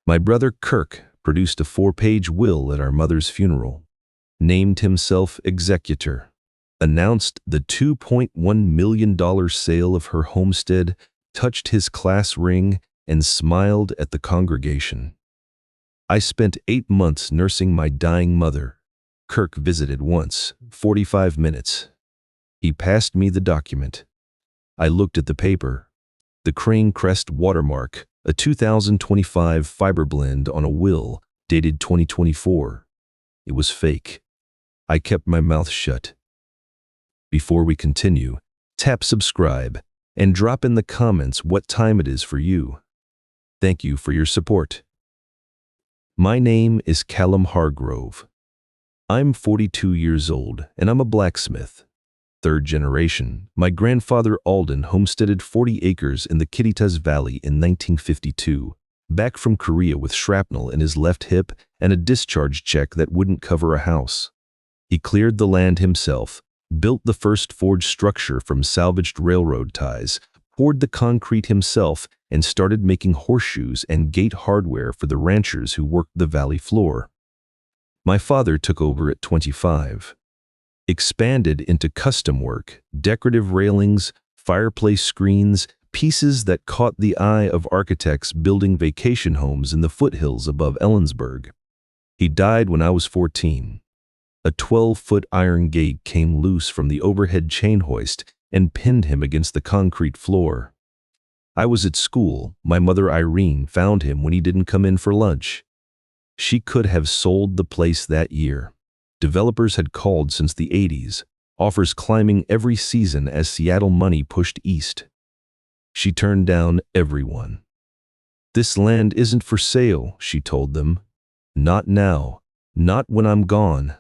My brother Kirk produced a 4-page will at our mother's funeral, named himself executor, announced the $2.1 million sale of her homestead, touched his class ring, and smiled at the congregation. I spent 8 months nursing my dying mother. Kirk visited once, 45 minutes. He passed me the document. I looked at the paper. The crane crest watermark, a 2025 fiber blend on a will, dated 2024. It was fake. I kept my mouth shut. Before we continue, tap subscribe and drop in the comments what time it is for you. Thank you for your support. My name is Callum Hargrove. I'm 42 years old and I'm a blacksmith. 3rd generation. My grandfather Alden homesteaded 40 acres in the Kittitas Valley in 1952, back from Korea with shrapnel in his left hip and a discharge check that wouldn't cover a house. He cleared the land himself, built the first forge structure from salvaged railroad ties, poured the concrete himself, and started making horseshoes and gate hardware for the ranchers who worked the valley floor. My father took over at 25. Expanded into custom work, decorative railings, fireplace screens, pieces that caught the eye of architects building vacation homes in the foothills above Ellensburg. He died when I was 14. A 12-foot iron gate came loose from the overhead chain hoist and pinned him against the concrete floor. I was at school. My mother Irene found him when he didn't come in for lunch. She could have sold the place that year. Developers had called since the 80s, offers climbing every season as Seattle money pushed east. She turned down everyone. "This land isn't for sale," she told them. "Not now. Not when I'm gone.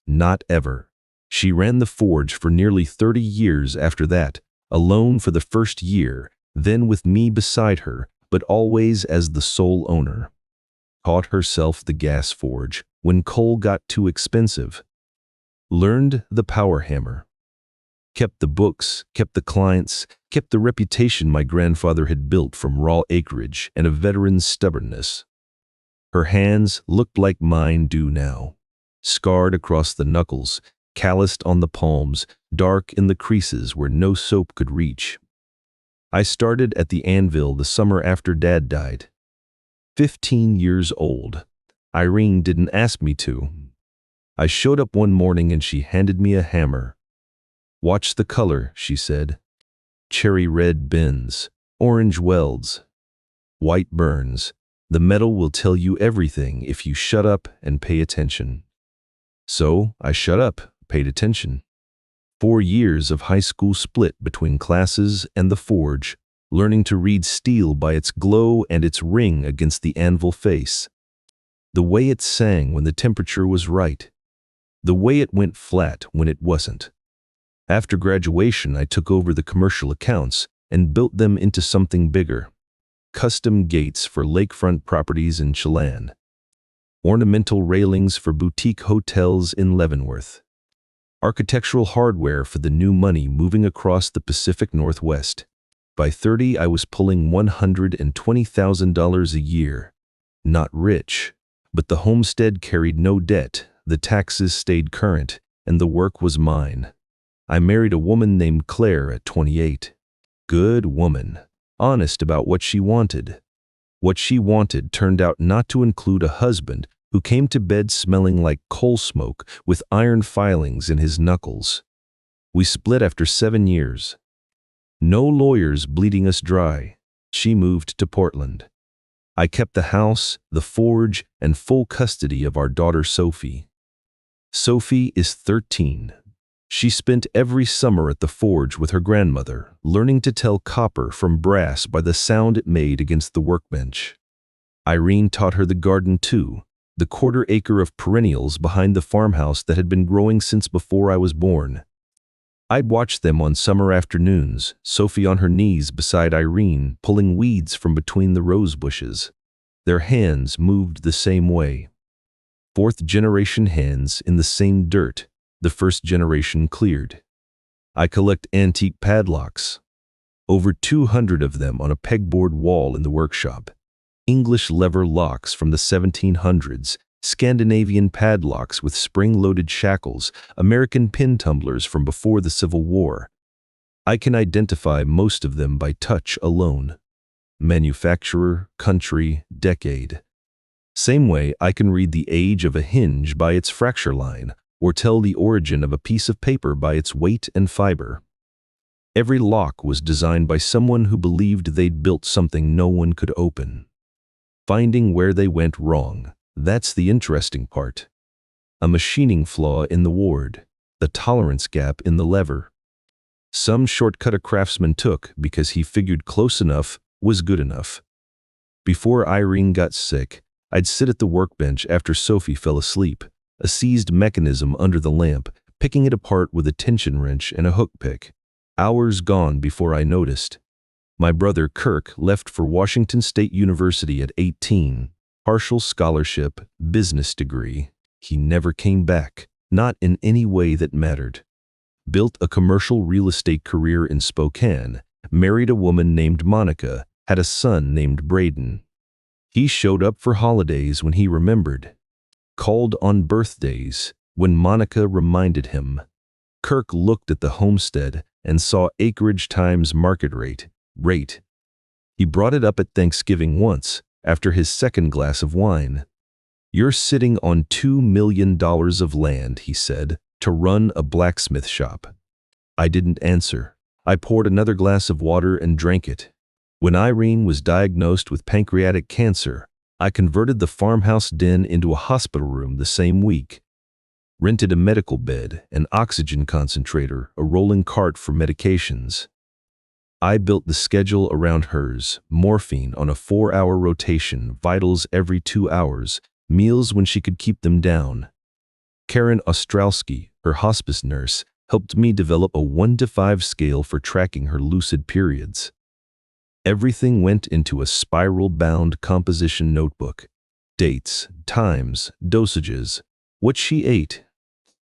Not ever." She ran the forge for nearly 30 years after that, alone for the first year, then with me beside her, but always as the sole owner. Taught herself the gas forge when coal got too expensive. Learned the power hammer. Kept the books, kept the clients, kept the reputation my grandfather had built from raw acreage and a veteran's stubbornness. Her hands looked like mine do now, scarred across the knuckles, calloused on the palms, dark in the creases where no soap could reach. I started at the anvil the summer after Dad died. 15 years old. Irene didn't ask me to. I showed up one morning and she handed me a hammer. "Watch the color," she said. "Cherry red bends, orange welds, white burns. The metal will tell you everything if you shut up and pay attention." So I shut up, paid attention. 4 years of high school split between classes and the forge, learning to read steel by its glow and its ring against the anvil face. The way it sang when the temperature was right. The way it went flat when it wasn't. After graduation, I took over the commercial accounts and built them into something bigger. Custom gates for lakefront properties in Chelan. Ornamental railings for boutique hotels in Leavenworth. Architectural hardware for the new money moving across the Pacific Northwest. By 30, I was pulling $120,000 a year. Not rich, but the homestead carried no debt, the taxes stayed current, and the work was mine. I married a woman named Claire at 28. Good woman, honest about what she wanted. What she wanted turned out not to include a husband who came to bed smelling like coal smoke with iron filings in his knuckles. We split after 7 years. No lawyers bleeding us dry. She moved to Portland. I kept the house, the forge, and full custody of our daughter Sophie. Sophie is 13. She spent every summer at the forge with her grandmother, learning to tell copper from brass by the sound it made against the workbench. Irene taught her the garden too, the 1/4 acre of perennials behind the farmhouse that had been growing since before I was born. I'd watch them on summer afternoons, Sophie on her knees beside Irene, pulling weeds from between the rose bushes. Their hands moved the same way. 4th-generation hands in the same dirt the 1st generation cleared. I collect antique padlocks. Over 200 of them on a pegboard wall in the workshop. English lever locks from the 1700s, Scandinavian padlocks with spring-loaded shackles, American pin tumblers from before the Civil War. I can identify most of them by touch alone. Manufacturer, country, decade. Same way I can read the age of a hinge by its fracture line, or tell the origin of a piece of paper by its weight and fiber. Every lock was designed by someone who believed they'd built something no one could open. Finding where they went wrong, that's the interesting part. A machining flaw in the ward, the tolerance gap in the lever. Some shortcut a craftsman took because he figured close enough was good enough. Before Irene got sick, I'd sit at the workbench after Sophie fell asleep, a seized mechanism under the lamp, picking it apart with a tension wrench and a hook pick. Hours gone before I noticed. My brother Kirk left for Washington State University at 18, partial scholarship, business degree. He never came back, not in any way that mattered. Built a commercial real estate career in Spokane, married a woman named Monica, had a son named Braden. He showed up for holidays when he remembered. Called on birthdays when Monica reminded him. Kirk looked at the homestead and saw acreage times market rate. He brought it up at Thanksgiving once, after his second glass of wine. "You're sitting on $2 million of land," he said, "to run a blacksmith shop." I didn't answer. I poured another glass of water and drank it. When Irene was diagnosed with pancreatic cancer, I converted the farmhouse den into a hospital room the same week. Rented a medical bed, an oxygen concentrator, a rolling cart for medications. I built the schedule around hers, morphine on a 4-hour rotation, vitals every 2 hours, meals when she could keep them down. Karen Ostrowski, her hospice nurse, helped me develop a 1 to 5 scale for tracking her lucid periods. Everything went into a spiral-bound composition notebook. Dates, times, dosages, what she ate,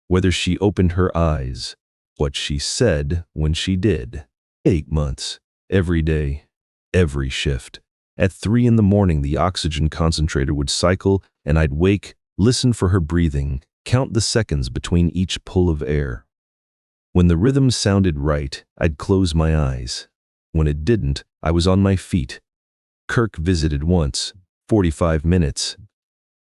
whether she opened her eyes, what she said when she did. 8 months, every day, every shift. At 3 in the morning, the oxygen concentrator would cycle, and I'd wake, listen for her breathing, count the seconds between each pull of air. When the rhythm sounded right, I'd close my eyes. When it didn't, I was on my feet. Kirk visited once, 45 minutes.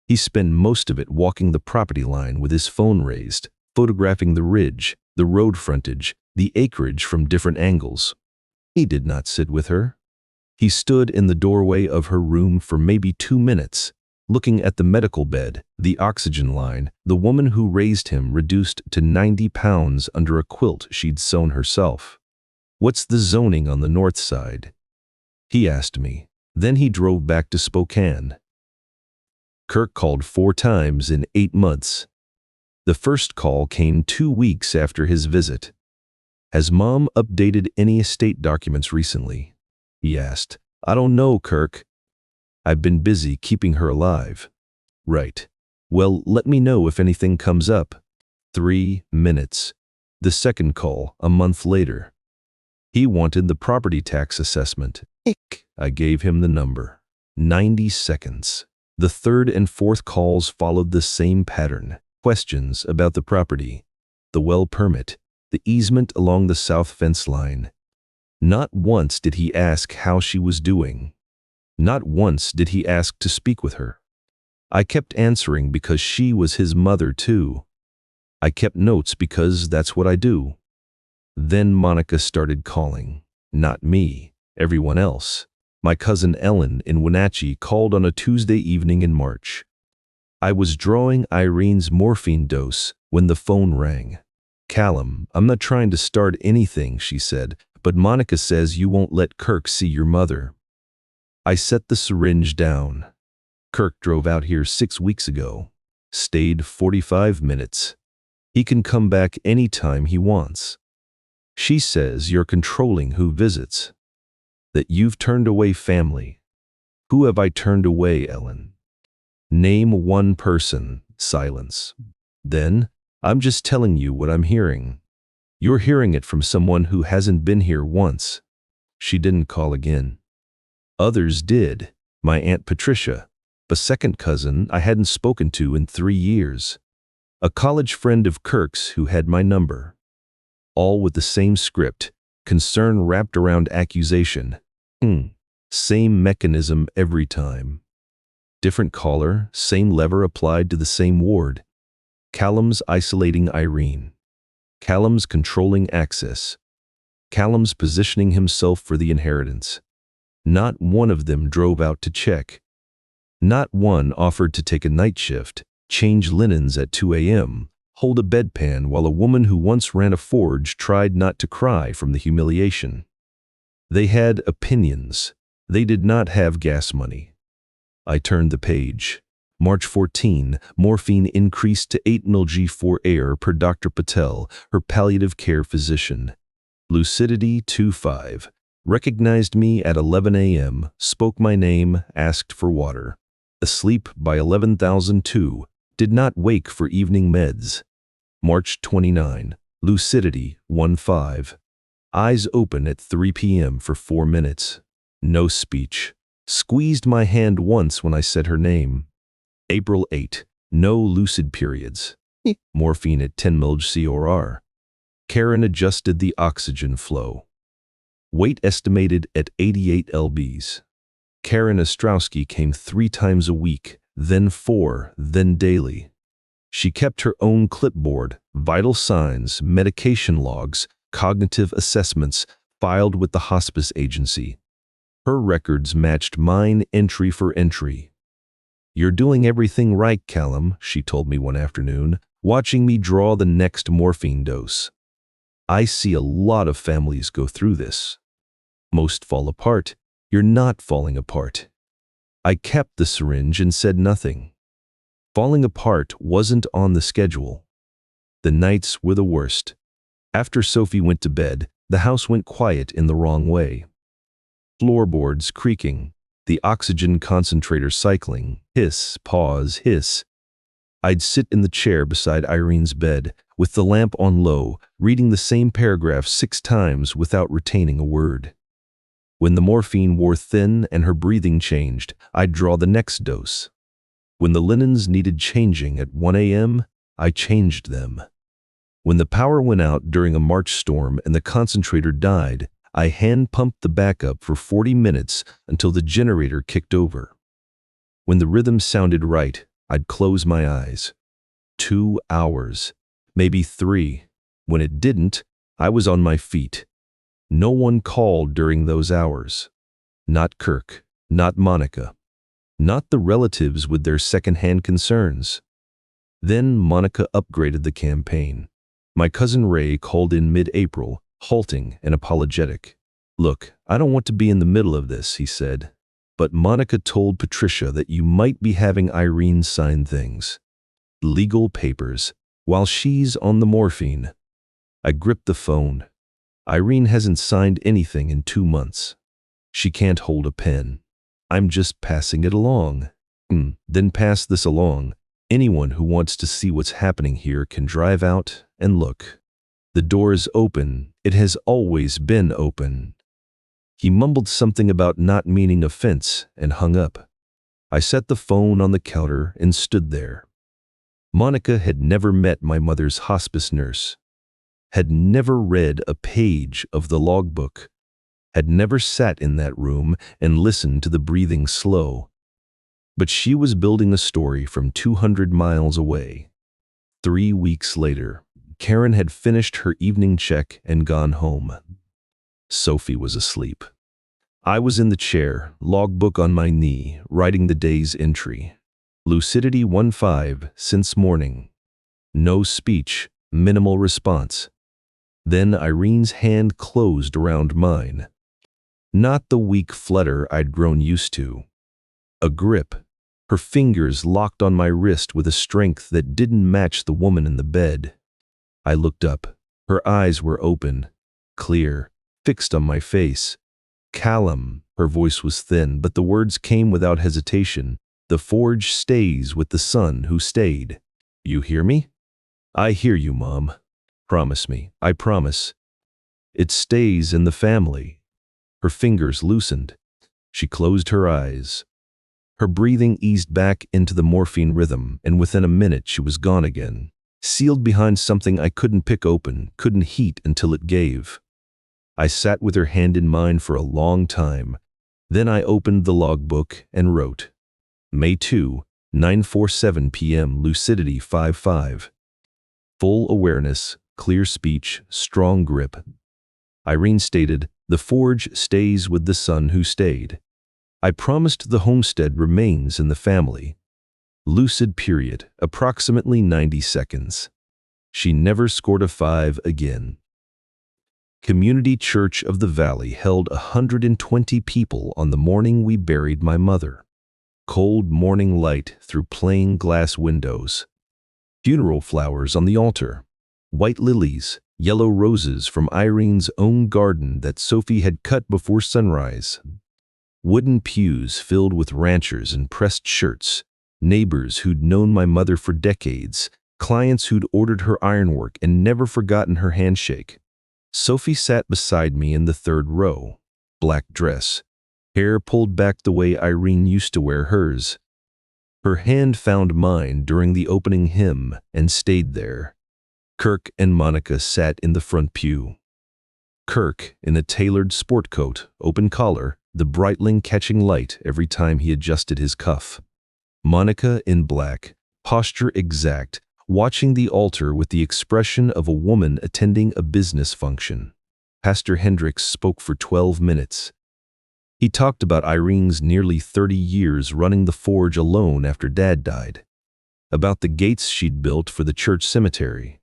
He spent most of it walking the property line with his phone raised, photographing the ridge, the road frontage, the acreage from different angles. He did not sit with her. He stood in the doorway of her room for maybe 2 minutes, looking at the medical bed, the oxygen line, the woman who raised him reduced to 90 pounds under a quilt she'd sewn herself. "What's the zoning on the north side?" he asked me. Then he drove back to Spokane. Kirk called 4 times in 8 months. The first call came 2 weeks after his visit. "Has Mom updated any estate documents recently?" he asked. "I don't know, Kirk. I've been busy keeping her alive." "Right. Well, let me know if anything comes up." 3 minutes. The second call, a month later. He wanted the property tax assessment. I gave him the number. 90 seconds. The third and fourth calls followed the same pattern. Questions about the property, the well permit, the easement along the south fence line. Not once did he ask how she was doing. Not once did he ask to speak with her. I kept answering because she was his mother too. I kept notes because that's what I do. Then Monica started calling. Not me, everyone else. My cousin Ellen in Wenatchee called on a Tuesday evening in March. I was drawing Irene's morphine dose when the phone rang. "Callum, I'm not trying to start anything," she said, "but Monica says you won't let Kirk see your mother." I set the syringe down. "Kirk drove out here 6 weeks ago. Stayed 45 minutes. He can come back any time he wants. She says you're controlling who visits. That you've turned away family." "Who have I turned away, Ellen?" "Name one person." Silence. Then, "I'm just telling you what I'm hearing. You're hearing it from someone who hasn't been here once." She didn't call again. "Others did. My Aunt Patricia, a second cousin I hadn't spoken to in 3 years. A college friend of Kirk's who had my number. All with the same script, concern wrapped around accusation. Same mechanism every time. Different caller, same lever applied to the same ward. Callum's isolating Irene. Callum's controlling access. Callum's positioning himself for the inheritance. Not one of them drove out to check. Not one offered to take a night shift, change linens at 2 a.m., hold a bedpan while a woman who once ran a forge tried not to cry from the humiliation. They had opinions. They did not have gas money. I turned the page. March 14, morphine increased to 8 mg for air per Dr. Patel, her palliative care physician. Lucidity 2.5. Recognized me at 11 a.m., spoke my name, asked for water. Asleep by 11,002, did not wake for evening meds. March 29, lucidity 1.5. Eyes open at 3 p.m. for 4 minutes. No speech. Squeezed my hand once when I said her name. April 8, no lucid periods. Morphine at 10 mg COR. Karen adjusted the oxygen flow. Weight estimated at 88 lbs. Karen Ostrowski came 3 times a week, then 4, then daily. She kept her own clipboard, vital signs, medication logs, cognitive assessments, filed with the hospice agency. Her records matched mine entry for entry. "You're doing everything right, Callum," she told me one afternoon, watching me draw the next morphine dose. "I see a lot of families go through this. Most fall apart. You're not falling apart." I kept the syringe and said nothing. Falling apart wasn't on the schedule. The nights were the worst. After Sophie went to bed, the house went quiet in the wrong way. Floorboards creaking, the oxygen concentrator cycling, hiss, pause, hiss. I'd sit in the chair beside Irene's bed, with the lamp on low, reading the same paragraph 6 times without retaining a word. When the morphine wore thin and her breathing changed, I'd draw the next dose. When the linens needed changing at 1 a.m., I changed them. When the power went out during a March storm and the concentrator died, I hand-pumped the backup for 40 minutes until the generator kicked over. When the rhythm sounded right, I'd close my eyes. 2 hours, maybe 3. When it didn't, I was on my feet. No one called during those hours. Not Kirk, not Monica, not the relatives with their second-hand concerns. Then Monica upgraded the campaign. My cousin Ray called in mid-April, halting and apologetic. "Look, I don't want to be in the middle of this," he said, "but Monica told Patricia that you might be having Irene sign things. Legal papers, while she's on the morphine." I gripped the phone. "Irene hasn't signed anything in 2 months. She can't hold a pen. I'm just passing it along." Then pass this along. Anyone who wants to see what's happening here can drive out and look. The door is open. It has always been open." He mumbled something about not meaning offense and hung up. I set the phone on the counter and stood there. Monica had never met my mother's hospice nurse, had never read a page of the logbook, had never sat in that room and listened to the breathing slow. But she was building a story from 200 miles away. 3 weeks later, Karen had finished her evening check and gone home. Sophie was asleep. I was in the chair, logbook on my knee, writing the day's entry. Lucidity 1.5 since morning. No speech, minimal response. Then Irene's hand closed around mine. Not the weak flutter I'd grown used to. A grip. Her fingers locked on my wrist with a strength that didn't match the woman in the bed. I looked up. Her eyes were open, clear, fixed on my face. "Callum," her voice was thin, but the words came without hesitation. "The forge stays with the son who stayed. You hear me?" "I hear you, Mom. Promise me." "I promise." "It stays in the family." Her fingers loosened. She closed her eyes. Her breathing eased back into the morphine rhythm, and within a minute she was gone again, sealed behind something I couldn't pick open, couldn't heat until it gave. I sat with her hand in mine for a long time. Then I opened the logbook and wrote, May 2, 9:47 p.m. Lucidity 5:5. Full awareness, clear speech, strong grip. Irene stated, the forge stays with the son who stayed. I promised the homestead remains in the family. Lucid period, approximately 90 seconds. She never scored a 5 again. Community Church of the Valley held 120 people on the morning we buried my mother. Cold morning light through plain glass windows. Funeral flowers on the altar. White lilies, yellow roses from Irene's own garden that Sophie had cut before sunrise. Wooden pews filled with ranchers in pressed shirts, neighbors who'd known my mother for decades, clients who'd ordered her ironwork and never forgotten her handshake. Sophie sat beside me in the third row, black dress, hair pulled back the way Irene used to wear hers. Her hand found mine during the opening hymn and stayed there. Kirk and Monica sat in the front pew. Kirk in a tailored sport coat, open collar, the Breitling catching light every time he adjusted his cuff. Monica in black, posture exact, watching the altar with the expression of a woman attending a business function. Pastor Hendricks spoke for 12 minutes. He talked about Irene's nearly 30 years running the forge alone after Dad died, about the gates she'd built for the church cemetery,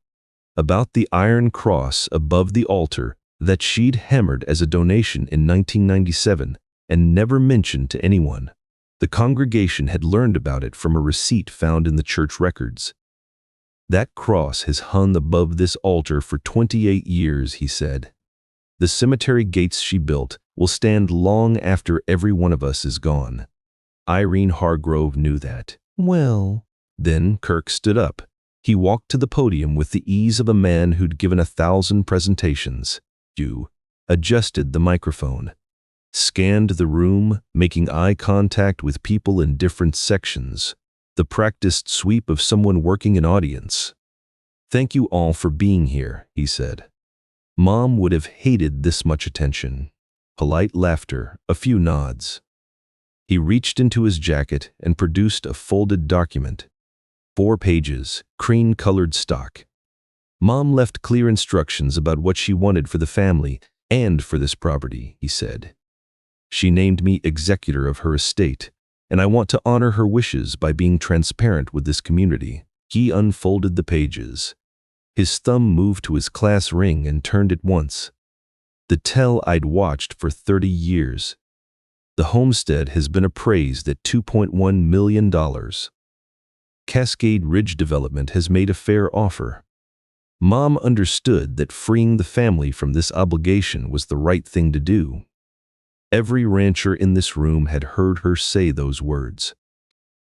about the iron cross above the altar that she'd hammered as a donation in 1997 and never mentioned to anyone. The congregation had learned about it from a receipt found in the church records. That cross has hung above this altar for 28 years, he said. The cemetery gates she built will stand long after every one of us is gone. Irene Hargrove knew that. Well, then Kirk stood up. He walked to the podium with the ease of a man who'd given 1,000 presentations. You adjusted the microphone, scanned the room, making eye contact with people in different sections, the practiced sweep of someone working an audience. Thank you all for being here, he said. Mom would have hated this much attention. Polite laughter, a few nods. He reached into his jacket and produced a folded document. 4 pages, cream-colored stock. Mom left clear instructions about what she wanted for the family and for this property, he said. She named me executor of her estate, and I want to honor her wishes by being transparent with this community. He unfolded the pages. His thumb moved to his class ring and turned it once. The tell I'd watched for 30 years. The homestead has been appraised at $2.1 million. Cascade Ridge Development has made a fair offer. Mom understood that freeing the family from this obligation was the right thing to do. Every rancher in this room had heard her say those words.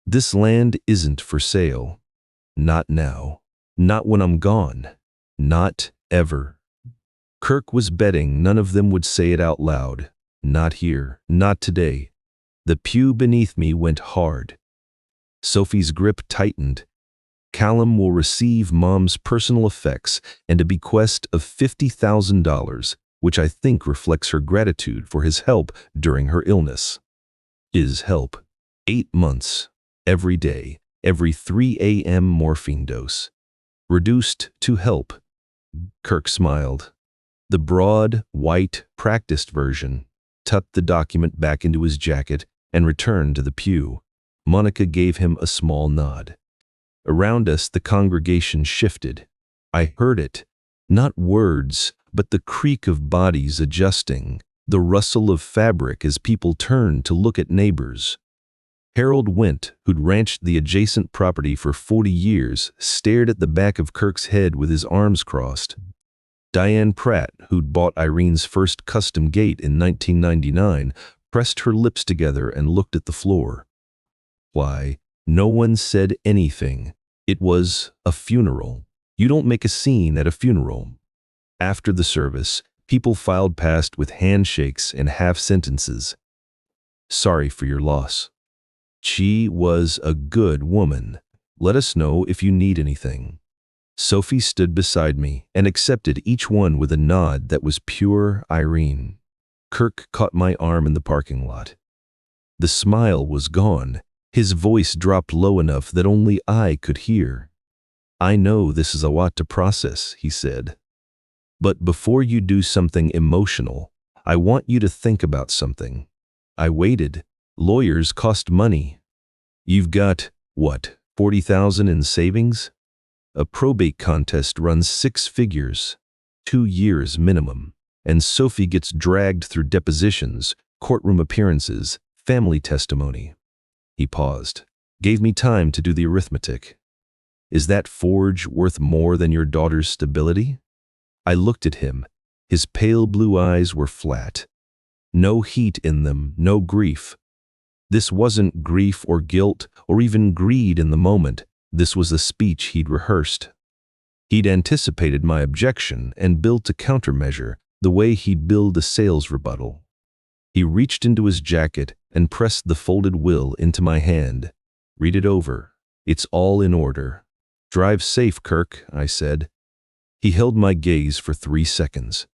This land isn't for sale. Not now. Not when I'm gone. Not ever. Kirk was betting none of them would say it out loud. Not here. Not today. The pew beneath me went hard. Sophie's grip tightened. Callum will receive Mom's personal effects and a bequest of $50,000, which I think reflects her gratitude for his help during her illness. His help. 8 months. Every day. Every 3 a.m. morphine dose. Reduced to help. Kirk smiled. The broad, white, practiced version. Tucked the document back into his jacket and returned to the pew. Monica gave him a small nod. Around us, the congregation shifted. I heard it. Not words, but the creak of bodies adjusting, the rustle of fabric as people turned to look at neighbors. Harold Went, who'd ranched the adjacent property for 40 years, stared at the back of Kirk's head with his arms crossed. Diane Pratt, who'd bought Irene's first custom gate in 1999, pressed her lips together and looked at the floor. Why, no one said anything. It was a funeral. You don't make a scene at a funeral. After the service, people filed past with handshakes and half sentences. Sorry for your loss. She was a good woman. Let us know if you need anything. Sophie stood beside me and accepted each one with a nod that was pure Irene. Kirk caught my arm in the parking lot. The smile was gone. His voice dropped low enough that only I could hear. I know this is a lot to process, he said. But before you do something emotional, I want you to think about something. I waited. Lawyers cost money. You've got, what, 40,000 in savings? A probate contest runs 6 figures, 2 years minimum, and Sophie gets dragged through depositions, courtroom appearances, family testimony. He paused, gave me time to do the arithmetic. Is that forge worth more than your daughter's stability? I looked at him. His pale blue eyes were flat. No heat in them, no grief. This wasn't grief or guilt or even greed in the moment. This was a speech he'd rehearsed. He'd anticipated my objection and built a countermeasure, the way he'd build a sales rebuttal. He reached into his jacket and pressed the folded will into my hand. Read it over. It's all in order. Drive safe, Kirk, I said. He held my gaze for 3 seconds.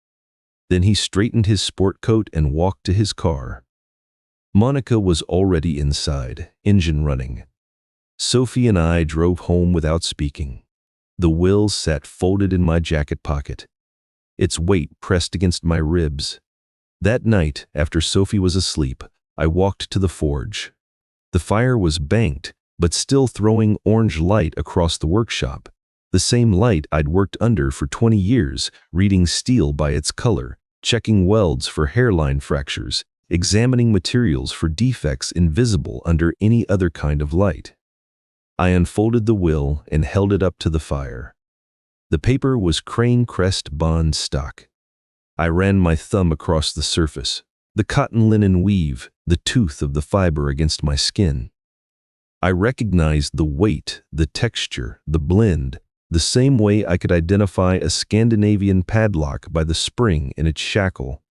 Then he straightened his sport coat and walked to his car. Monica was already inside, engine running. Sophie and I drove home without speaking. The will sat folded in my jacket pocket, its weight pressed against my ribs. That night, after Sophie was asleep, I walked to the forge. The fire was banked, but still throwing orange light across the workshop, the same light I'd worked under for 20 years, reading steel by its color, checking welds for hairline fractures, examining materials for defects invisible under any other kind of light. I unfolded the will and held it up to the fire. The paper was Crane Crest bond stock. I ran my thumb across the surface, the cotton linen weave, the tooth of the fiber against my skin. I recognized the weight, the texture, the blend, the same way I could identify a Scandinavian padlock by the spring in its shackle.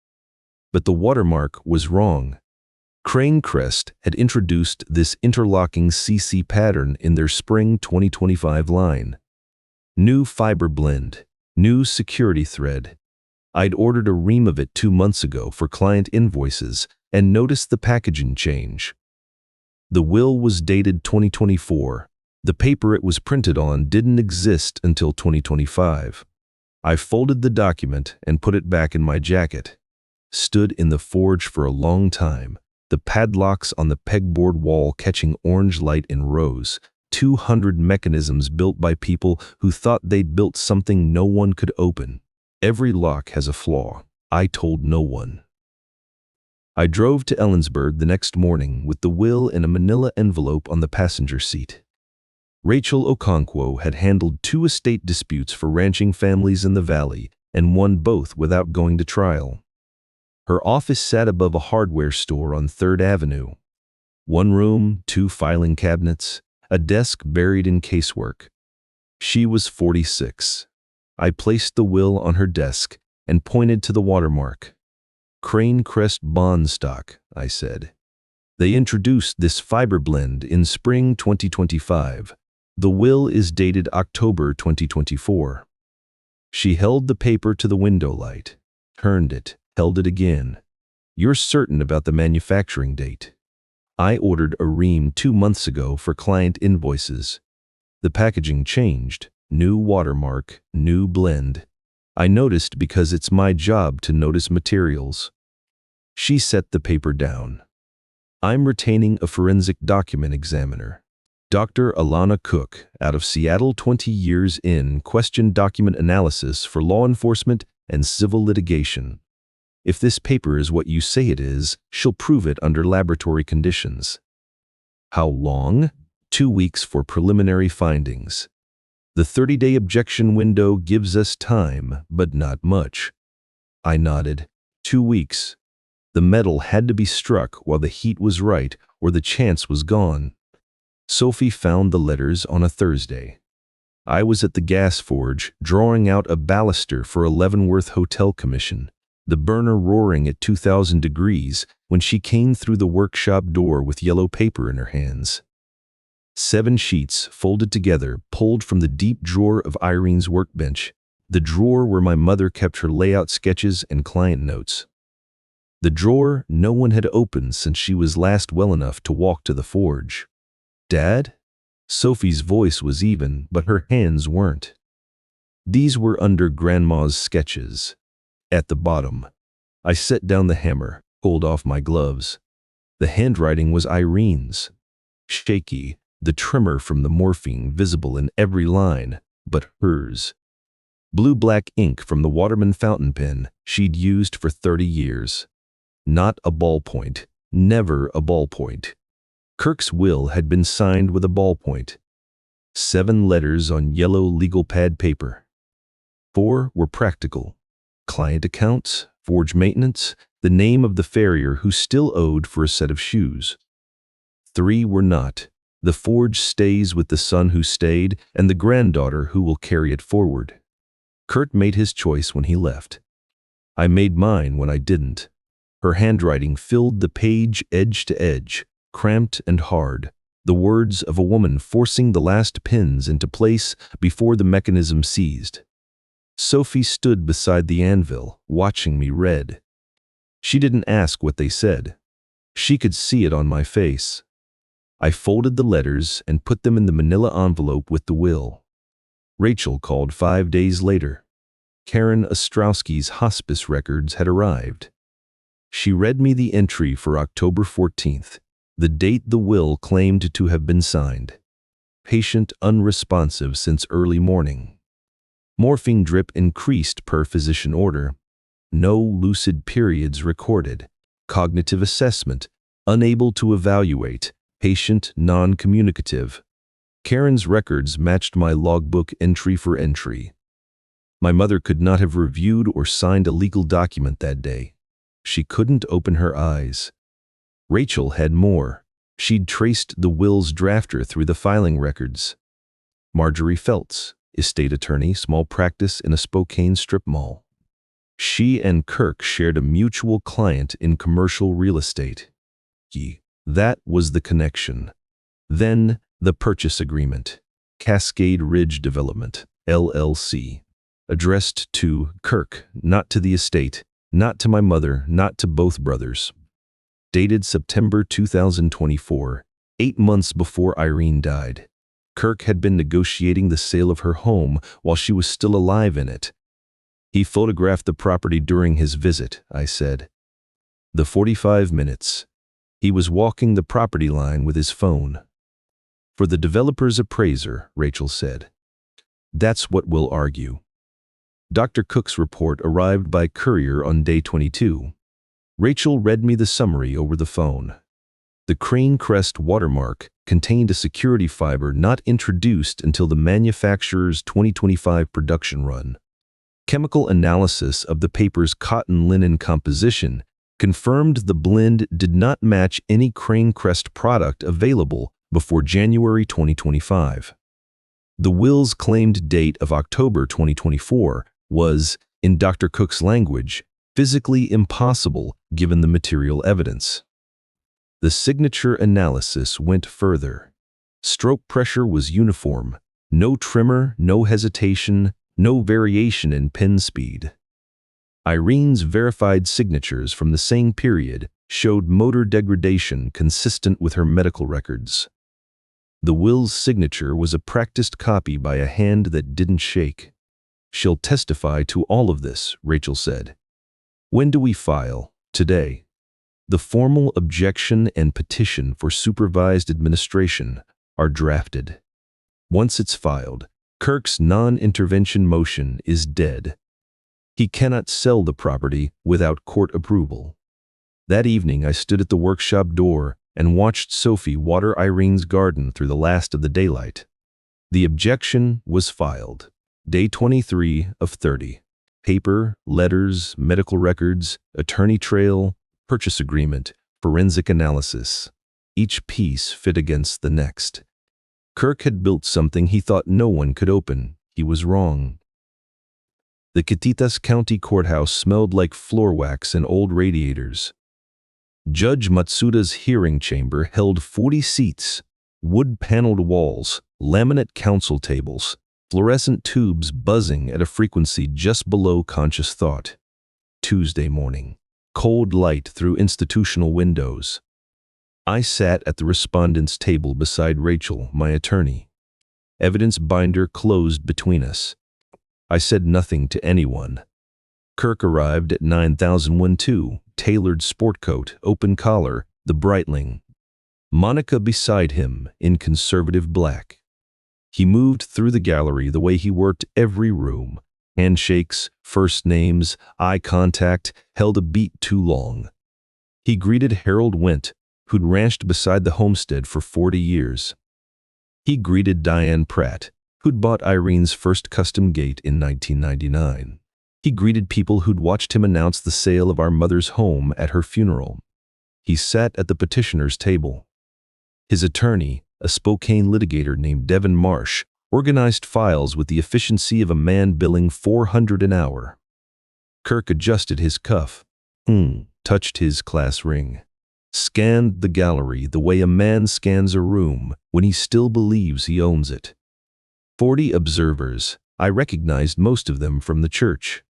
But the watermark was wrong. Crane Crest had introduced this interlocking CC pattern in their spring 2025 line. New fiber blend, new security thread. I'd ordered a ream of it 2 months ago for client invoices and noticed the packaging change. The will was dated 2024. The paper it was printed on didn't exist until 2025. I folded the document and put it back in my jacket. Stood in the forge for a long time, the padlocks on the pegboard wall catching orange light in rows, 200 mechanisms built by people who thought they'd built something no one could open. Every lock has a flaw. I told no one. I drove to Ellensburg the next morning with the will in a manila envelope on the passenger seat. Rachel Okonkwo had handled 2 estate disputes for ranching families in the valley and won both without going to trial. Her office sat above a hardware store on 3rd Avenue. 1 room, 2 filing cabinets, a desk buried in casework. She was 46. I placed the will on her desk and pointed to the watermark. Crane Crest bond stock, I said. They introduced this fiber blend in spring 2025. The will is dated October 2024. She held the paper to the window light, turned it, held it again. You're certain about the manufacturing date? I ordered a ream 2 months ago for client invoices. The packaging changed, new watermark, new blend. I noticed because it's my job to notice materials. She set the paper down. I'm retaining a forensic document examiner. Dr. Alana Cook, out of Seattle, 20 years in, questioned document analysis for law enforcement and civil litigation. If this paper is what you say it is, she'll prove it under laboratory conditions. How long? 2 weeks for preliminary findings. The 30-day objection window gives us time, but not much. I nodded. 2 weeks. The metal had to be struck while the heat was right, or the chance was gone. Sophie found the letters on a Thursday. I was at the gas forge, drawing out a baluster for a Leavenworth hotel commission. the burner roaring at 2,000 degrees when she came through the workshop door with yellow paper in her hands. 7 sheets, folded together, pulled from the deep drawer of Irene's workbench, the drawer where my mother kept her layout sketches and client notes. The drawer no one had opened since she was last well enough to walk to the forge. "Dad?" Sophie's voice was even, but her hands weren't. These were under Grandma's sketches. At the bottom. I set down the hammer, pulled off my gloves. The handwriting was Irene's. Shaky, the tremor from the morphine visible in every line, but hers. Blue-black ink from the Waterman fountain pen she'd used for 30 years. Not a ballpoint, never a ballpoint. Kirk's will had been signed with a ballpoint. 7 letters on yellow legal pad paper. 4 were practical. Client accounts, forge maintenance, the name of the farrier who still owed for a set of shoes. 3 were not. The forge stays with the son who stayed and the granddaughter who will carry it forward. Kurt made his choice when he left. I made mine when I didn't. Her handwriting filled the page edge to edge, cramped and hard, the words of a woman forcing the last pins into place before the mechanism seized. Sophie stood beside the anvil, watching me read. She didn't ask what they said. She could see it on my face. I folded the letters and put them in the manila envelope with the will. Rachel called 5 days later. Karen Ostrowski's hospice records had arrived. She read me the entry for October 14th, the date the will claimed to have been signed. Patient unresponsive since early morning. Morphine drip increased per physician order. No lucid periods recorded. Cognitive assessment, unable to evaluate. Patient non-communicative. Karen's records matched my logbook entry for entry. My mother could not have reviewed or signed a legal document that day. She couldn't open her eyes. Rachel had more. She'd traced the will's drafter through the filing records. Marjorie Feltz, estate attorney, small practice in a Spokane strip mall. She and Kirk shared a mutual client in commercial real estate. That was the connection. Then, the purchase agreement. Cascade Ridge Development, LLC. Addressed to Kirk, not to the estate, not to my mother, not to both brothers. Dated September 2024, 8 months before Irene died. Kirk had been negotiating the sale of her home while she was still alive in it. He photographed the property during his visit, I said. The 45 minutes. He was walking the property line with his phone. For the developer's appraiser, Rachel said. That's what we'll argue. Dr. Cook's report arrived by courier on day 22. Rachel read me the summary over the phone. The crane crest watermark contained a security fiber not introduced until the manufacturer's 2025 production run. Chemical analysis of the paper's cotton-linen composition confirmed the blend did not match any crane crest product available before January 2025. The will's claimed date of October 2024 was, in Dr. Cook's language, physically impossible given the material evidence. The signature analysis went further. Stroke pressure was uniform, no tremor, no hesitation, no variation in pen speed. Irene's verified signatures from the same period showed motor degradation consistent with her medical records. The will's signature was a practiced copy by a hand that didn't shake. She'll testify to all of this, Rachel said. When do we file? Today. The formal objection and petition for supervised administration are drafted. Once it's filed, Kirk's non-intervention motion is dead. He cannot sell the property without court approval. That evening I stood at the workshop door and watched Sophie water Irene's garden through the last of the daylight. The objection was filed. Day 23 of 30. Paper, letters, medical records, attorney trail, purchase agreement, forensic analysis. Each piece fit against the next. Kirk had built something he thought no one could open. He was wrong. The Catitas County Courthouse smelled like floor wax and old radiators. Judge Matsuda's hearing chamber held 40 seats, wood-paneled walls, laminate counsel tables, fluorescent tubes buzzing at a frequency just below conscious thought. Tuesday morning. Cold light through institutional windows. I sat at the respondent's table beside Rachel, my attorney. Evidence binder closed between us. I said nothing to anyone. Kirk arrived at 9012, tailored sport coat, open collar, the Breitling. Monica beside him in conservative black. He moved through the gallery the way he worked every room. Handshakes, first names, eye contact, held a beat too long. He greeted Harold Went, who'd ranched beside the homestead for 40 years. He greeted Diane Pratt, who'd bought Irene's first custom gate in 1999. He greeted people who'd watched him announce the sale of our mother's home at her funeral. He sat at the petitioner's table. His attorney, a Spokane litigator named Devin Marsh, organized files with the efficiency of a man billing $400 an hour. Kirk adjusted his cuff, touched his class ring, scanned the gallery the way a man scans a room when he still believes he owns it. 40 observers. I recognized most of them from the church.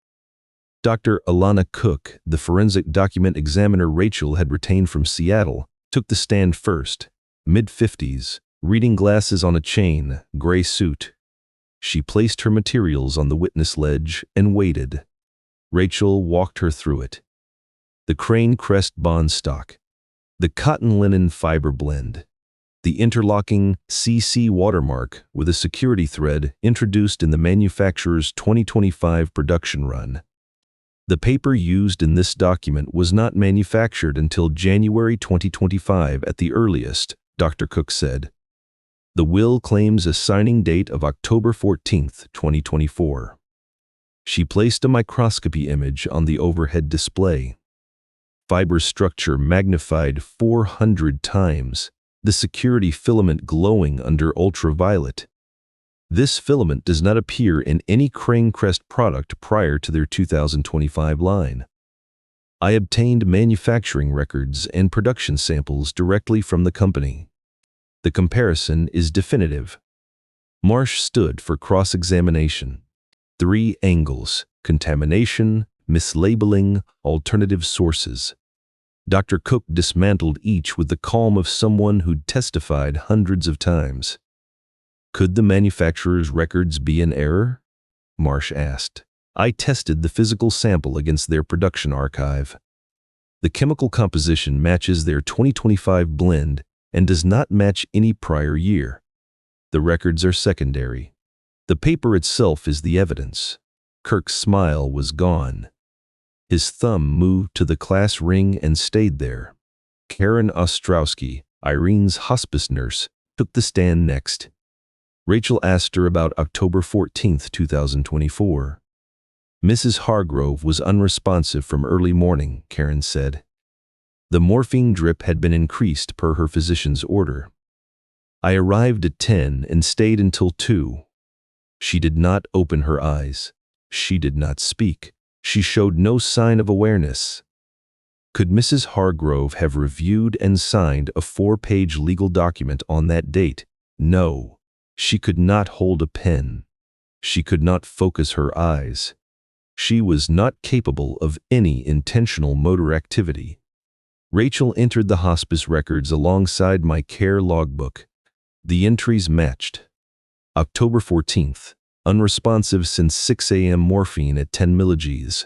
Dr. Alana Cook, the forensic document examiner Rachel had retained from Seattle, took the stand first, mid-50s, reading glasses on a chain, gray suit. She placed her materials on the witness ledge and waited. Rachel walked her through it. The crane crest bond stock, the cotton linen fiber blend, the interlocking CC watermark with a security thread introduced in the manufacturer's 2025 production run. The paper used in this document was not manufactured until January 2025 at the earliest, Dr. Cook said. The will claims a signing date of October 14, 2024. She placed a microscopy image on the overhead display. Fiber structure magnified 400 times, the security filament glowing under ultraviolet. This filament does not appear in any Crane Crest product prior to their 2025 line. I obtained manufacturing records and production samples directly from the company. The comparison is definitive. Marsh stood for cross-examination. 3 angles: contamination, mislabeling, alternative sources. Dr. Cook dismantled each with the calm of someone who'd testified hundreds of times. Could the manufacturer's records be in error? Marsh asked. I tested the physical sample against their production archive. The chemical composition matches their 2025 blend and does not match any prior year. The records are secondary. The paper itself is the evidence. Kirk's smile was gone. His thumb moved to the class ring and stayed there. Karen Ostrowski, Irene's hospice nurse, took the stand next. Rachel asked her about October 14, 2024. Mrs. Hargrove was unresponsive from early morning, Karen said. The morphine drip had been increased per her physician's order. I arrived at 10 and stayed until 2. She did not open her eyes. She did not speak. She showed no sign of awareness. Could Mrs. Hargrove have reviewed and signed a 4-page legal document on that date? No. She could not hold a pen. She could not focus her eyes. She was not capable of any intentional motor activity. Rachel entered the hospice records alongside my care logbook. The entries matched. October 14th, unresponsive since 6 a.m. morphine at 10 mg.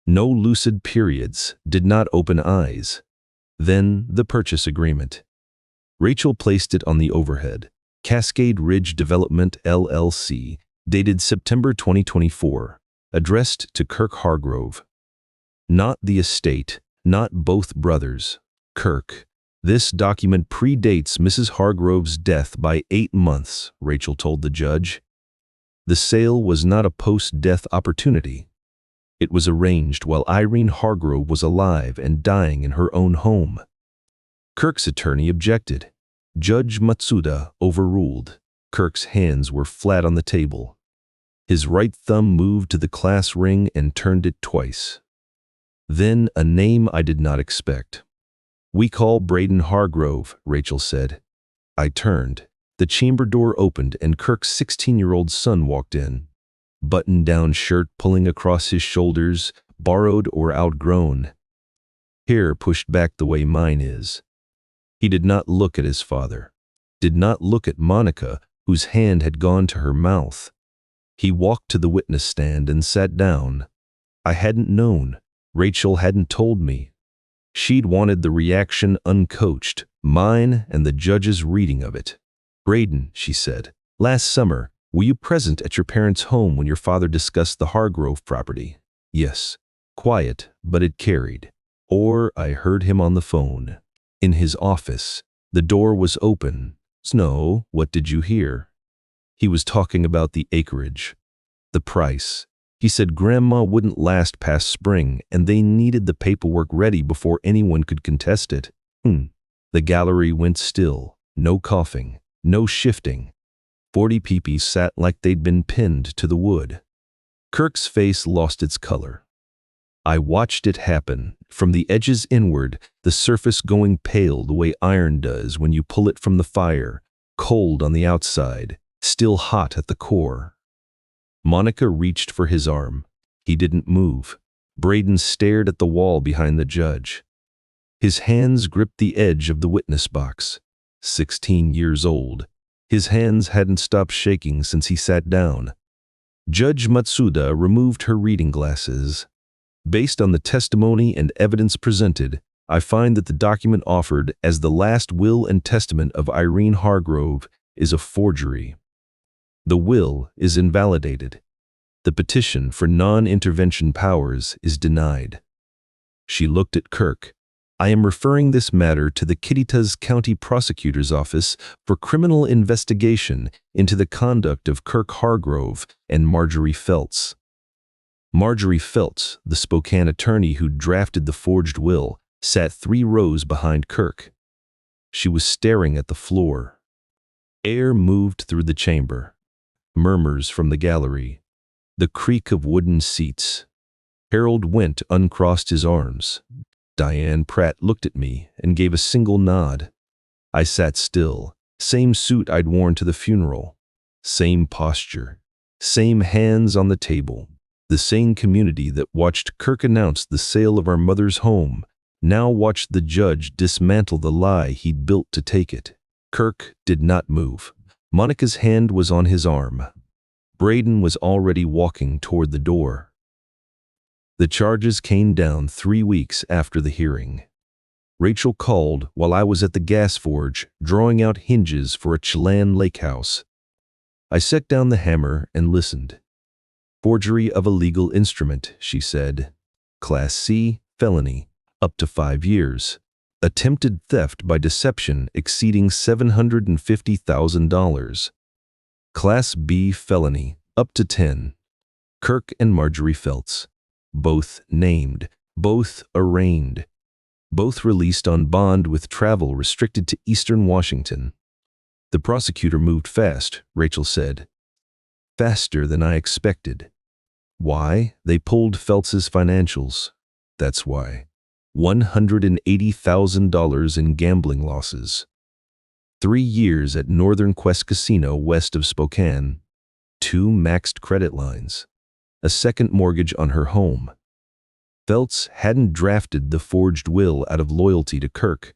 No lucid periods, did not open eyes. Then the purchase agreement. Rachel placed it on the overhead. Cascade Ridge Development LLC, dated September 2024, addressed to Kirk Hargrove. Not the estate, not both brothers. Kirk. This document predates Mrs. Hargrove's death by 8 months, Rachel told the judge. The sale was not a post-death opportunity. It was arranged while Irene Hargrove was alive and dying in her own home. Kirk's attorney objected. Judge Matsuda overruled. Kirk's hands were flat on the table. His right thumb moved to the class ring and turned it twice. Then a name I did not expect. "We call Braden Hargrove," Rachel said. I turned. The chamber door opened and Kirk's 16-year-old son walked in. Button-down shirt pulling across his shoulders, borrowed or outgrown. Hair pushed back the way mine is. He did not look at his father. Did not look at Monica, whose hand had gone to her mouth. He walked to the witness stand and sat down. I hadn't known. Rachel hadn't told me. She'd wanted the reaction uncoached, mine and the judge's reading of it. "Braden," she said, "last summer, were you present at your parents' home when your father discussed the Hargrove property?" "Yes." Quiet, but it carried. Or I heard him on the phone. In his office. The door was open. "Snow, what did you hear?" He was talking about the acreage. The price. He said Grandma wouldn't last past spring and they needed the paperwork ready before anyone could contest it. The gallery went still. No coughing. No shifting. 40 peepees sat like they'd been pinned to the wood. Kirk's face lost its color. I watched it happen, from the edges inward, the surface going pale the way iron does when you pull it from the fire, cold on the outside, still hot at the core. Monica reached for his arm. He didn't move. Braden stared at the wall behind the judge. His hands gripped the edge of the witness box. 16 years old. His hands hadn't stopped shaking since he sat down. Judge Matsuda removed her reading glasses. "Based on the testimony and evidence presented, I find that the document offered as the last will and testament of Irene Hargrove is a forgery. The will is invalidated. The petition for non-intervention powers is denied." She looked at Kirk. "I am referring this matter to the Kittitas County Prosecutor's Office for criminal investigation into the conduct of Kirk Hargrove and Marjorie Feltz." Marjorie Feltz, the Spokane attorney who drafted the forged will, sat 3 rows behind Kirk. She was staring at the floor. Air moved through the chamber. Murmurs from the gallery. The creak of wooden seats. Harold Went uncrossed his arms. Diane Pratt looked at me and gave a single nod. I sat still. Same suit I'd worn to the funeral. Same posture. Same hands on the table. The same community that watched Kirk announce the sale of our mother's home now watched the judge dismantle the lie he'd built to take it. Kirk did not move. Monica's hand was on his arm. Braden was already walking toward the door. The charges came down 3 weeks after the hearing. Rachel called while I was at the gas forge drawing out hinges for a Chelan lake house. I set down the hammer and listened. "Forgery of a legal instrument," she said. "Class C, felony, up to 5 years. Attempted theft by deception exceeding $750,000. Class B, felony, up to 10. Kirk and Marjorie Feltz. Both named, both arraigned, both released on bond with travel restricted to Eastern Washington." The prosecutor moved fast, Rachel said. "Faster than I expected." "Why?" "They pulled Feltz's financials. That's why. $180,000 in gambling losses. 3 years at Northern Quest Casino west of Spokane. 2 maxed credit lines. A second mortgage on her home. Feltz hadn't drafted the forged will out of loyalty to Kirk.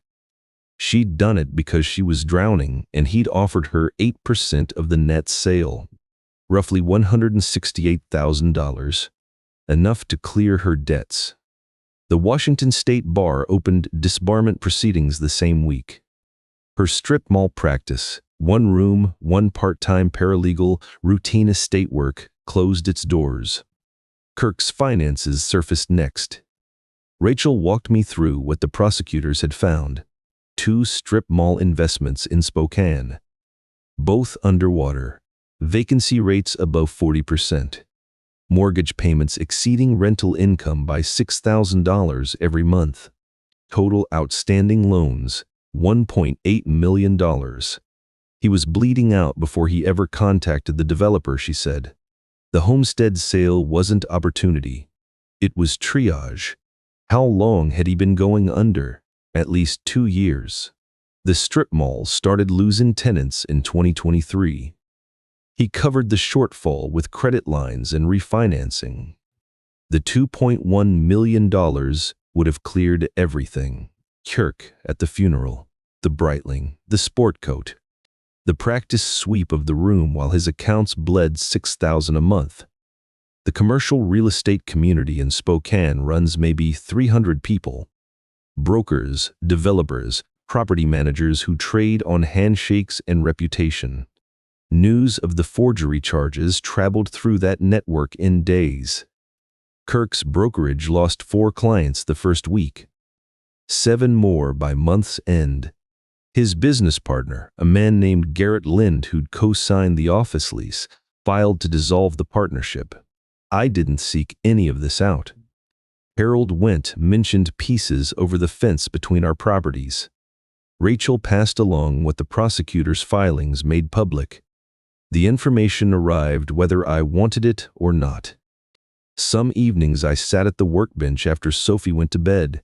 She'd done it because she was drowning and he'd offered her 8% of the net sale, roughly $168,000, enough to clear her debts. The Washington State Bar opened disbarment proceedings the same week. Her strip mall practice, 1 room, 1 part-time paralegal, routine estate work, closed its doors. Kirk's finances surfaced next. Rachel walked me through what the prosecutors had found. 2 strip mall investments in Spokane. Both underwater. Vacancy rates above 40%. Mortgage payments exceeding rental income by $6,000 every month. Total outstanding loans, $1.8 million. He was bleeding out before he ever contacted the developer, she said. The homestead sale wasn't opportunity. It was triage. How long had he been going under? At least 2 years. The strip mall started losing tenants in 2023. He covered the shortfall with credit lines and refinancing. The $2.1 million would have cleared everything. Kirk at the funeral, the Breitling, the sport coat, the practice sweep of the room while his accounts bled $6,000 a month. The commercial real estate community in Spokane runs maybe 300 people. Brokers, developers, property managers who trade on handshakes and reputation. News of the forgery charges traveled through that network in days. Kirk's brokerage lost 4 clients the first week, 7 more by month's end. His business partner, a man named Garrett Lind who'd co-signed the office lease, filed to dissolve the partnership. I didn't seek any of this out. Harold Went mentioned pieces over the fence between our properties. Rachel passed along what the prosecutor's filings made public. The information arrived whether I wanted it or not. Some evenings I sat at the workbench after Sophie went to bed.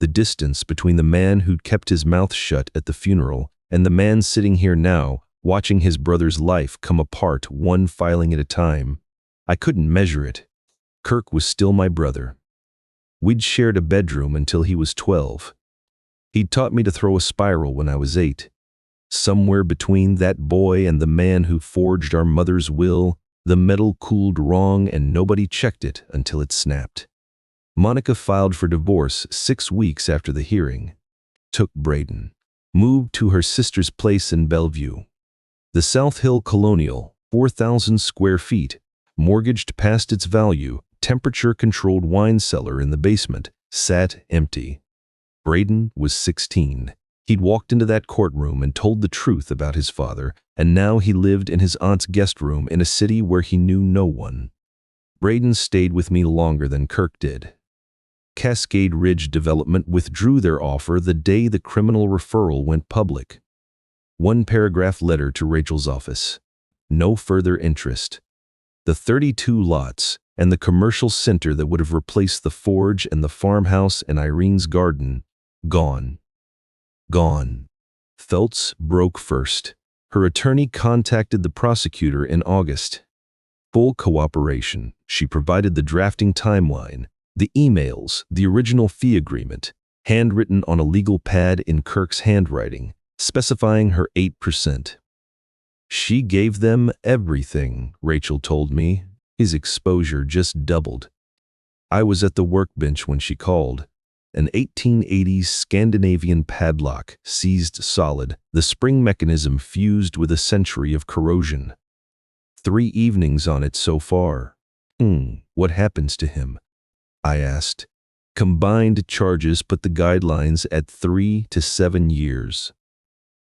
The distance between the man who'd kept his mouth shut at the funeral and the man sitting here now, watching his brother's life come apart one filing at a time. I couldn't measure it. Kirk was still my brother. We'd shared a bedroom until he was 12. He'd taught me to throw a spiral when I was 8. Somewhere between that boy and the man who forged our mother's will, the metal cooled wrong and nobody checked it until it snapped. Monica filed for divorce 6 weeks after the hearing. Took Braden. Moved to her sister's place in Bellevue. The South Hill Colonial, 4,000 square feet, mortgaged past its value, temperature-controlled wine cellar in the basement, sat empty. Braden was 16. He'd walked into that courtroom and told the truth about his father, and now he lived in his aunt's guest room in a city where he knew no one. Braden stayed with me longer than Kirk did. Cascade Ridge Development withdrew their offer the day the criminal referral went public. 1-paragraph letter to Rachel's office. No further interest. The 32 lots and the commercial center that would have replaced the forge and the farmhouse and Irene's garden, gone. Gone. Feltz broke first. Her attorney contacted the prosecutor in August. Full cooperation. She provided the drafting timeline, the emails, the original fee agreement, handwritten on a legal pad in Kirk's handwriting, specifying her 8%. She gave them everything, Rachel told me. His exposure just doubled. I was at the workbench when she called. An 1880s Scandinavian padlock, seized solid, the spring mechanism fused with a century of corrosion. 3 evenings on it so far. What happens to him? I asked. Combined charges put the guidelines at 3 to 7 years.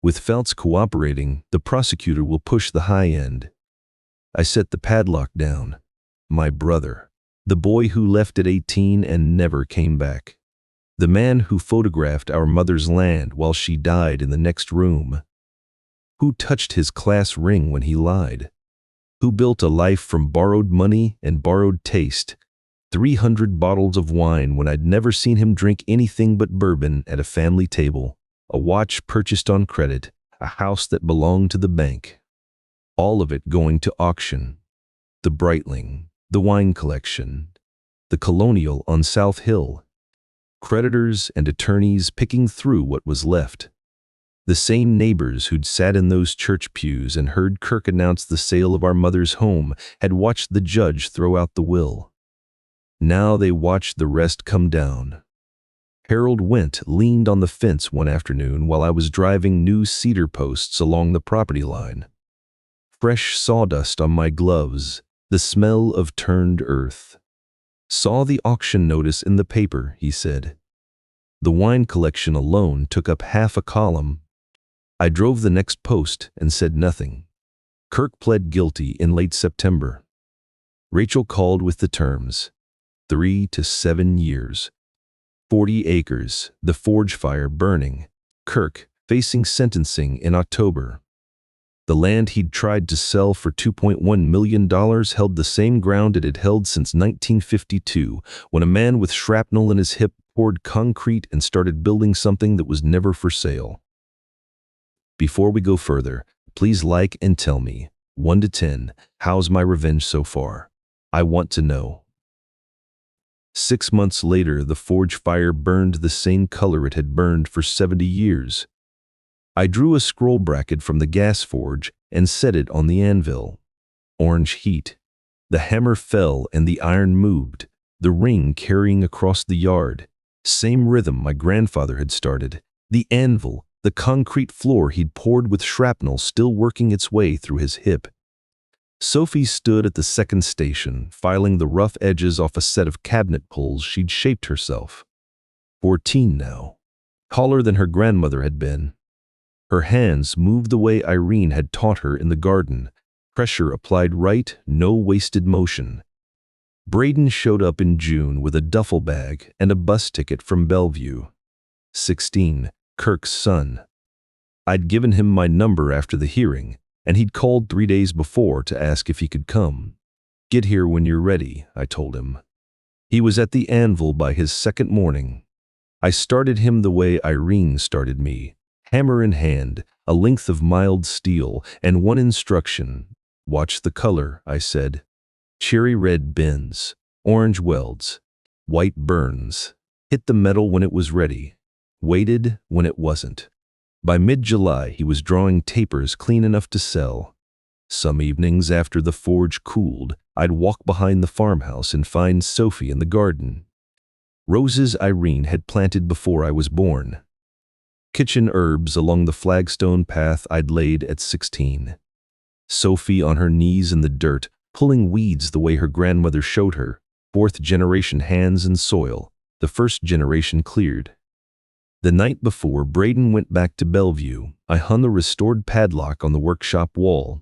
With Feltz cooperating, the prosecutor will push the high end. I set the padlock down. My brother. The boy who left at 18 and never came back. The man who photographed our mother's land while she died in the next room. Who touched his class ring when he lied. Who built a life from borrowed money and borrowed taste. 300 bottles of wine when I'd never seen him drink anything but bourbon at a family table. A watch purchased on credit. A house that belonged to the bank. All of it going to auction. The Breitling, the wine collection, the Colonial on South Hill. Creditors and attorneys picking through what was left. The same neighbors who'd sat in those church pews and heard Kirk announce the sale of our mother's home had watched the judge throw out the will. Now they watched the rest come down. Harold Went leaned on the fence one afternoon while I was driving new cedar posts along the property line. Fresh sawdust on my gloves, the smell of turned earth. Saw the auction notice in the paper, he said. The wine collection alone took up half a column. I drove the next post and said nothing. Kirk pled guilty in late September. Rachel called with the terms. 3 to 7 years. 40 acres, the forge fire burning. Kirk facing sentencing in October. The land he'd tried to sell for $2.1 million held the same ground it had held since 1952, when a man with shrapnel in his hip poured concrete and started building something that was never for sale. Before we go further, please like and tell me, 1 to 10, how's my revenge so far? I want to know. 6 months later, the forge fire burned the same color it had burned for 70 years. I drew a scroll bracket from the gas forge and set it on the anvil. Orange heat. The hammer fell and the iron moved, the ring carrying across the yard. Same rhythm my grandfather had started. The anvil, the concrete floor he'd poured with shrapnel still working its way through his hip. Sophie stood at the second station, filing the rough edges off a set of cabinet pulls she'd shaped herself. 14 now. Taller than her grandmother had been. Her hands moved the way Irene had taught her in the garden. Pressure applied right, no wasted motion. Braden showed up in June with a duffel bag and a bus ticket from Bellevue. 16, Kirk's son. I'd given him my number after the hearing, and he'd called 3 days before to ask if he could come. Get here when you're ready, I told him. He was at the anvil by his second morning. I started him the way Irene started me, hammer in hand, a length of mild steel, and one instruction. Watch the color, I said. Cherry red bends, orange welds, white burns. Hit the metal when it was ready, waited when it wasn't. By mid-July, he was drawing tapers clean enough to sell. Some evenings after the forge cooled, I'd walk behind the farmhouse and find Sophie in the garden. Roses Irene had planted before I was born. Kitchen herbs along the flagstone path I'd laid at 16. Sophie on her knees in the dirt, pulling weeds the way her grandmother showed her, 4th-generation hands and soil, the 1st generation cleared. The night before Braden went back to Bellevue, I hung the restored padlock on the workshop wall.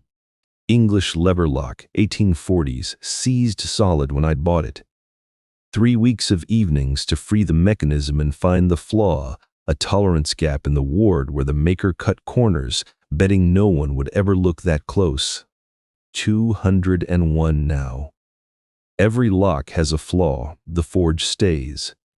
English lever lock, 1840s, seized solid when I'd bought it. 3 weeks of evenings to free the mechanism and find the flaw, a tolerance gap in the ward where the maker cut corners, betting no one would ever look that close. 201 now. Every lock has a flaw, the forge stays.